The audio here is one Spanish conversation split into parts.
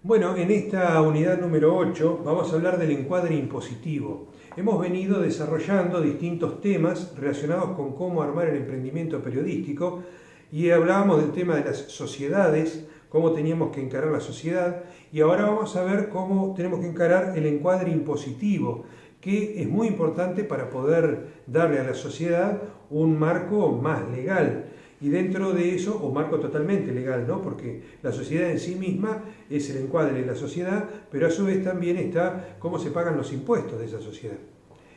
Bueno, en esta unidad número 8 vamos a hablar del encuadre impositivo. Hemos venido desarrollando distintos temas relacionados con cómo armar el emprendimiento periodístico y hablábamos del tema de las sociedades, cómo teníamos que encarar la sociedad, y ahora vamos a ver cómo tenemos que encarar el encuadre impositivo, que es muy importante para poder darle a la sociedad un marco más legal. Y dentro de eso, o marco totalmente legal, ¿no? Porque la sociedad en sí misma es el encuadre de la sociedad, pero a su vez también está cómo se pagan los impuestos de esa sociedad.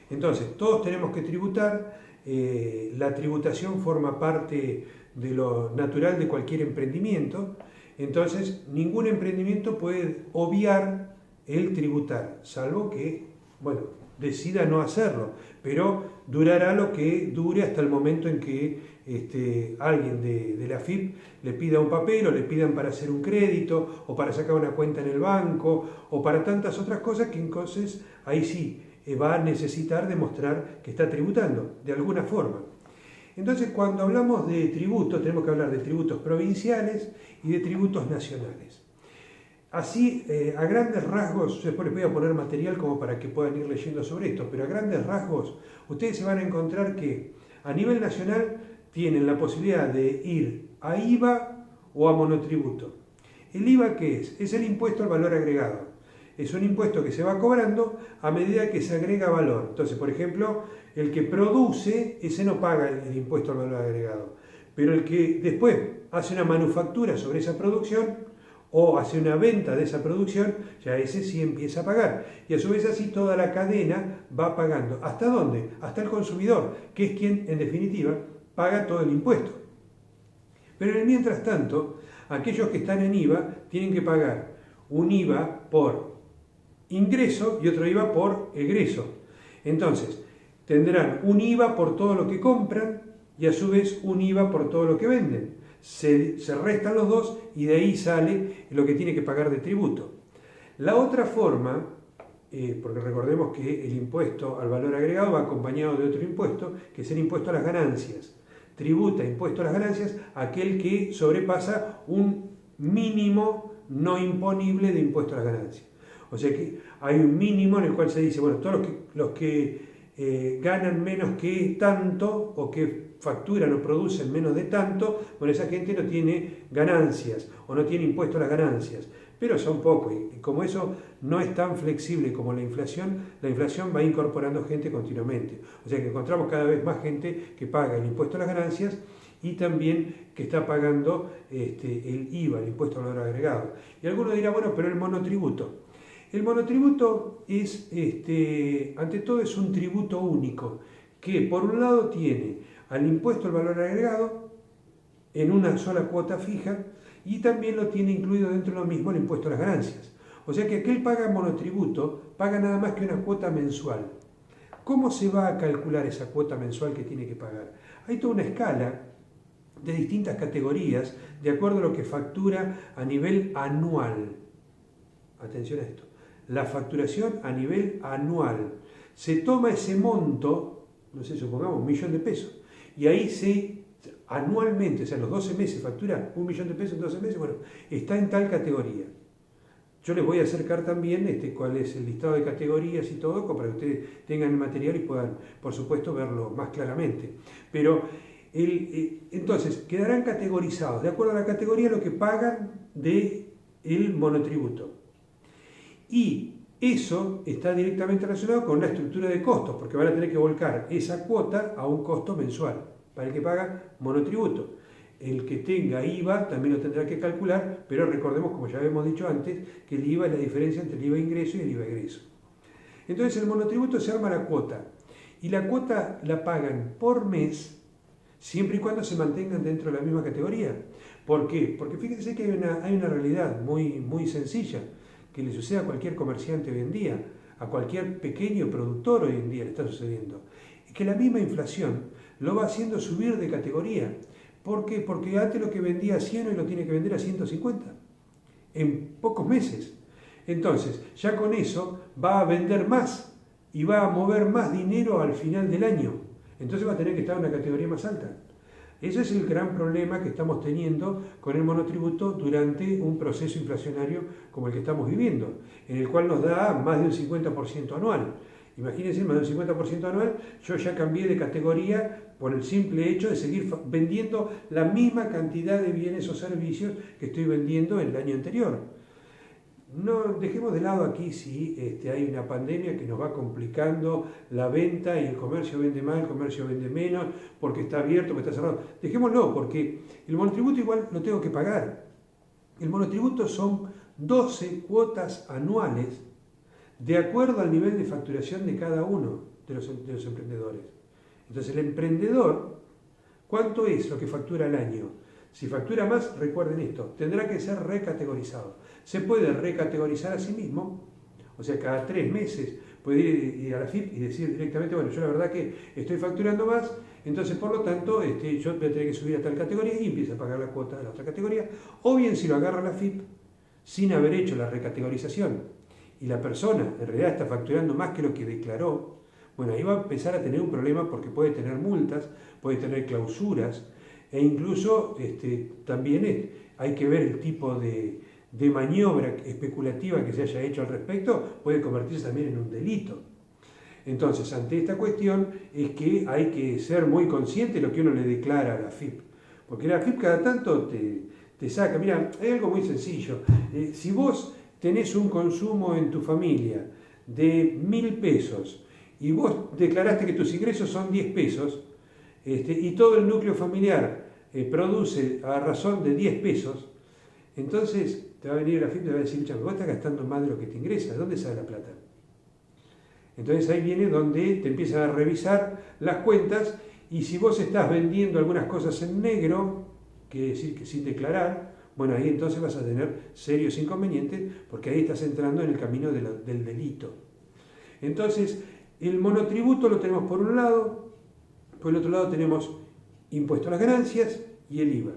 Entonces, todos tenemos que tributar, la tributación forma parte de lo natural de cualquier emprendimiento, entonces ningún emprendimiento puede obviar el tributar, salvo que, bueno, decida no hacerlo, pero durará lo que dure hasta el momento en que alguien de la AFIP le pida un papel o le pidan para hacer un crédito o para sacar una cuenta en el banco o para tantas otras cosas que entonces ahí sí va a necesitar demostrar que está tributando de alguna forma. Entonces cuando hablamos de tributos tenemos que hablar de tributos provinciales y de tributos nacionales. Así, a grandes rasgos, después les voy a poner material como para que puedan ir leyendo sobre esto, pero a grandes rasgos ustedes se van a encontrar que a nivel nacional tienen la posibilidad de ir a IVA o a monotributo. ¿El IVA qué es? Es el impuesto al valor agregado. Es un impuesto que se va cobrando a medida que se agrega valor. Entonces, por ejemplo, el que produce, ese no paga el impuesto al valor agregado. Pero el que después hace una manufactura sobre esa producción, o hace una venta de esa producción, ya ese sí empieza a pagar. Y a su vez así toda la cadena va pagando. ¿Hasta dónde? Hasta el consumidor, que es quien, en definitiva, paga todo el impuesto. Pero en el mientras tanto, aquellos que están en IVA tienen que pagar un IVA por ingreso y otro IVA por egreso. Entonces, tendrán un IVA por todo lo que compran y a su vez un IVA por todo lo que venden. Se restan los dos y de ahí sale lo que tiene que pagar de tributo. La otra forma, porque recordemos que el impuesto al valor agregado va acompañado de otro impuesto, que es el impuesto a las ganancias. Tributa impuesto a las ganancias aquel que sobrepasa un mínimo no imponible de impuesto a las ganancias. O sea que hay un mínimo en el cual se dice, bueno, todos los que ganan menos que tanto o que facturan o producen menos de tanto, bueno, esa gente no tiene ganancias o no tiene impuesto a las ganancias, pero son pocos y como eso no es tan flexible como la inflación va incorporando gente continuamente. O sea que encontramos cada vez más gente que paga el impuesto a las ganancias y también que está pagando el IVA, el impuesto al valor agregado. Y alguno dirá, bueno, pero el monotributo. El monotributo es, ante todo, es un tributo único que por un lado tiene al impuesto al valor agregado en una sola cuota fija y también lo tiene incluido dentro de lo mismo el impuesto a las ganancias. O sea que aquel paga monotributo paga nada más que una cuota mensual. ¿Cómo se va a calcular esa cuota mensual que tiene que pagar? Hay toda una escala de distintas categorías de acuerdo a lo que factura a nivel anual. Atención a esto. La facturación a nivel anual. Se toma ese monto, no sé, supongamos, 1.000.000 de pesos, y ahí se, anualmente, o sea, los 12 meses factura 1.000.000 de pesos en 12 meses, bueno, está en tal categoría. Yo les voy a acercar también cuál es el listado de categorías y todo, para que ustedes tengan el material y puedan, por supuesto, verlo más claramente. Pero, entonces, quedarán categorizados, de acuerdo a la categoría, lo que pagan del monotributo. Y eso está directamente relacionado con la estructura de costos, porque van a tener que volcar esa cuota a un costo mensual para el que paga monotributo. El que tenga IVA también lo tendrá que calcular, pero recordemos, como ya habíamos dicho antes, que el IVA es la diferencia entre el IVA ingreso y el IVA egreso. Entonces el monotributo se arma la cuota, y la cuota la pagan por mes, siempre y cuando se mantengan dentro de la misma categoría. ¿Por qué? Porque fíjense que hay una realidad muy sencilla, que le sucede a cualquier comerciante hoy en día, a cualquier pequeño productor hoy en día le está sucediendo. Es que la misma inflación lo va haciendo subir de categoría. ¿Por qué? Porque antes lo que vendía a 100 hoy lo tiene que vender a 150 en pocos meses. Entonces, ya con eso va a vender más y va a mover más dinero al final del año. Entonces va a tener que estar en una categoría más alta. Ese es el gran problema que estamos teniendo con el monotributo durante un proceso inflacionario como el que estamos viviendo, en el cual nos da más de un 50% anual. Imagínense, más de un 50% anual, yo ya cambié de categoría por el simple hecho de seguir vendiendo la misma cantidad de bienes o servicios que estoy vendiendo el año anterior. No dejemos de lado aquí si hay una pandemia que nos va complicando la venta y el comercio vende más, el comercio vende menos, porque está abierto, porque está cerrado. Dejémoslo, porque el monotributo igual lo tengo que pagar. El monotributo son 12 cuotas anuales de acuerdo al nivel de facturación de cada uno de los emprendedores. Entonces el emprendedor, ¿cuánto es lo que factura al año? Si factura más, recuerden esto, tendrá que ser recategorizado. Se puede recategorizar a sí mismo, o sea, cada 3 meses puede ir a la FIP y decir directamente, bueno, yo la verdad que estoy facturando más, entonces por lo tanto yo voy a tener que subir a tal categoría y empieza a pagar la cuota de la otra categoría. O bien si lo agarra la FIP sin haber hecho la recategorización y la persona en realidad está facturando más que lo que declaró, bueno, ahí va a empezar a tener un problema porque puede tener multas, puede tener clausuras, e incluso también hay que ver el tipo de maniobra especulativa que se haya hecho al respecto, puede convertirse también en un delito. Entonces, ante esta cuestión es que hay que ser muy consciente de lo que uno le declara a la FIP, porque la FIP cada tanto te saca. Mira, hay algo muy sencillo. Si vos tenés un consumo en tu familia de 1.000 pesos y vos declaraste que tus ingresos son 10 pesos, y todo el núcleo familiar produce a razón de 10 pesos, entonces te va a venir la FIP y te va a decir, vos estás gastando más de lo que te ingresa, ¿de dónde sale la plata? Entonces ahí viene donde te empiezan a revisar las cuentas, y si vos estás vendiendo algunas cosas en negro, quiere decir que sin declarar, bueno, ahí entonces vas a tener serios inconvenientes, porque ahí estás entrando en el camino del delito. Entonces, el monotributo lo tenemos por un lado, por el otro lado tenemos impuesto a las ganancias y el IVA.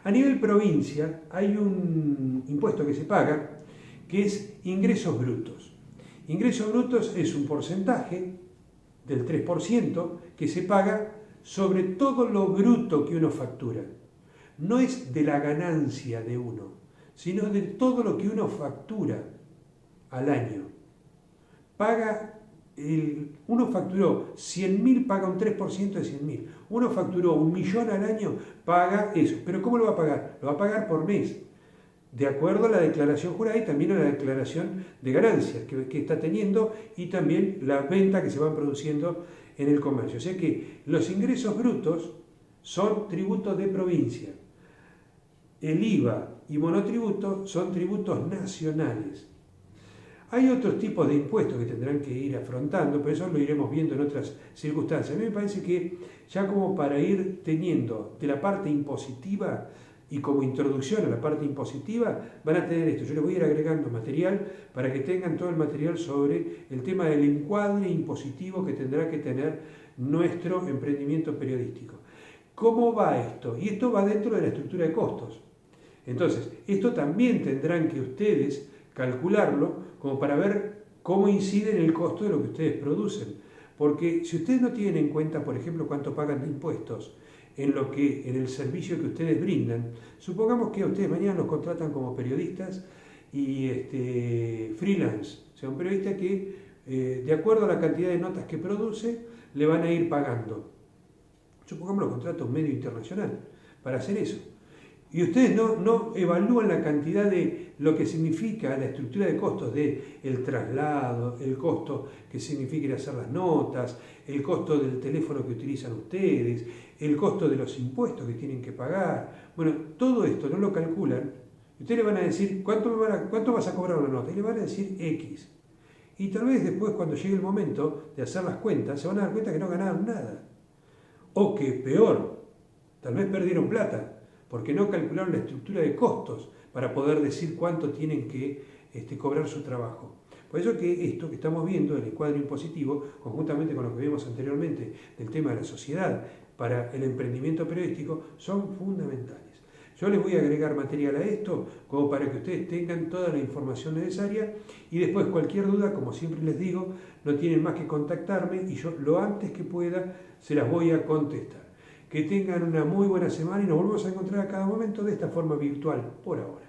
A nivel provincia hay un impuesto que se paga que es ingresos brutos. Ingresos brutos es un porcentaje del 3% que se paga sobre todo lo bruto que uno factura. No es de la ganancia de uno, sino de todo lo que uno factura al año. Uno facturó 100.000, paga un 3% de 100.000. Uno facturó 1.000.000 al año, paga eso. ¿Pero cómo lo va a pagar? Lo va a pagar por mes, de acuerdo a la declaración jurada y también a la declaración de ganancias que está teniendo, y también las ventas que se van produciendo en el comercio. O sea que los ingresos brutos son tributos de provincia. El IVA y monotributo son tributos nacionales. Hay otros tipos de impuestos que tendrán que ir afrontando, pero eso lo iremos viendo en otras circunstancias. A mí me parece que ya como para ir teniendo de la parte impositiva y como introducción a la parte impositiva, van a tener esto. Yo les voy a ir agregando material para que tengan todo el material sobre el tema del encuadre impositivo que tendrá que tener nuestro emprendimiento periodístico. ¿Cómo va esto? Y esto va dentro de la estructura de costos. Entonces, esto también tendrán que ustedes calcularlo como para ver cómo incide en el costo de lo que ustedes producen. Porque si ustedes no tienen en cuenta, por ejemplo, cuánto pagan de impuestos en el servicio que ustedes brindan, supongamos que a ustedes mañana los contratan como periodistas y freelance, o sea, un periodista que de acuerdo a la cantidad de notas que produce, le van a ir pagando. Supongamos lo contrata un medio internacional para hacer eso. Y ustedes no evalúan la cantidad de lo que significa la estructura de costos del traslado, el costo que significa ir a hacer las notas, el costo del teléfono que utilizan ustedes, el costo de los impuestos que tienen que pagar. Bueno, todo esto no lo calculan. Ustedes le van a decir, ¿cuánto vas a cobrar una nota? Y le van a decir X. Y tal vez después, cuando llegue el momento de hacer las cuentas, se van a dar cuenta que no ganaron nada. O que peor, tal vez perdieron plata, porque no calcularon la estructura de costos para poder decir cuánto tienen que cobrar su trabajo. Por eso que esto que estamos viendo, el encuadre impositivo, conjuntamente con lo que vimos anteriormente del tema de la sociedad para el emprendimiento periodístico, son fundamentales. Yo les voy a agregar material a esto como para que ustedes tengan toda la información necesaria, y después cualquier duda, como siempre les digo, no tienen más que contactarme y yo lo antes que pueda se las voy a contestar. Que tengan una muy buena semana y nos volvemos a encontrar a cada momento de esta forma virtual por ahora.